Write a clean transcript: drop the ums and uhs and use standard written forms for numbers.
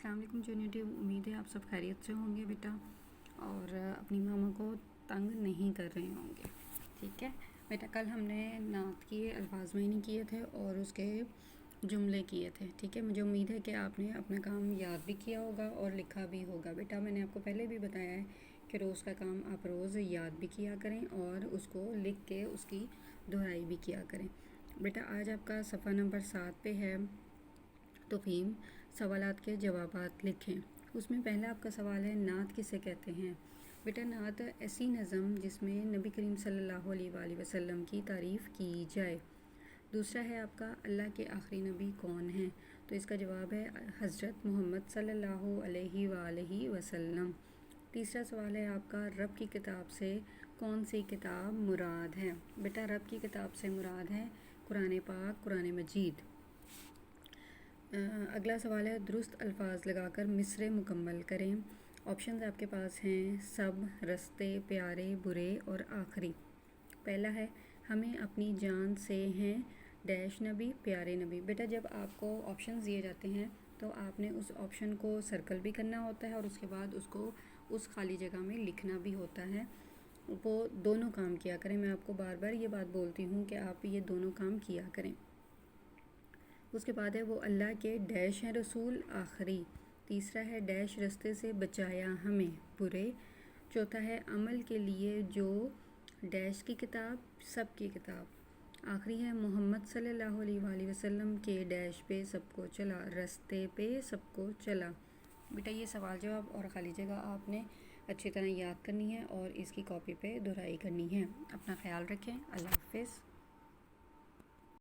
अस्सलाम वालेकुम जूनियर, उम्मीद है आप सब खैरियत से होंगे बेटा और अपनी मामा को तंग नहीं कर रहे होंगे। ठीक है बेटा, कल हमने नात के अल्फाज मायने किए थे और उसके जुमले किए थे। ठीक है, मुझे उम्मीद है कि आपने अपना काम याद भी किया होगा और लिखा भी होगा। बेटा मैंने आपको पहले भी बताया है कि रोज़ का काम आप रोज़ याद भी किया करें और उसको लिख के उसकी दोहराई भी किया करें। बेटा आज आपका सफ़ा नंबर 7 पे है तफ़हीम सवालात के जवाबात लिखें। उसमें पहला आपका सवाल है नात किसे कहते हैं। बेटा नात ऐसी नज़म जिसमें नबी करीम सल्लल्लाहु अलैहि वसल्लम की तारीफ़ की जाए। दूसरा है आपका अल्लाह के आखिरी नबी कौन हैं, तो इसका जवाब है हज़रत मोहम्मद सल्लल्लाहु अलैहि वसल्लम। तीसरा सवाल है आपका रब की किताब से कौन सी किताब मुराद है। बेटा रब की किताब से मुराद है कुरान पाक, कुरान मजीद। अगला सवाल है दुरुस्त अल्फाज लगाकर मिसरे मुकम्मल करें। ऑप्शंस आपके पास हैं सब, रस्ते, प्यारे, बुरे और आखिरी। पहला है हमें अपनी जान से हैं डैश नबी, प्यारे नबी। बेटा जब आपको ऑप्शंस दिए जाते हैं तो आपने उस ऑप्शन को सर्कल भी करना होता है और उसके बाद उसको उस खाली जगह में लिखना भी होता है। वो दोनों काम किया करें। मैं आपको बार बार ये बात बोलती हूँ कि आप ये दोनों काम किया करें। उसके बाद है वो अल्लाह के डैश हैं रसूल, आखिरी। तीसरा है डैश रस्ते से बचाया हमें, बुरे। चौथा है अमल के लिए जो डैश की किताब, सब की किताब। आखिरी है मोहम्मद सल्लल्लाहु अलैहि वसल्लम के डैश पे सबको चला, रस्ते पे सबको चला। बेटा ये सवाल जवाब और ख़ाली जगह आपने अच्छी तरह याद करनी है और इसकी कॉपी पे दोहराई करनी है। अपना ख्याल रखें। अल्लाह हाफ़िज़।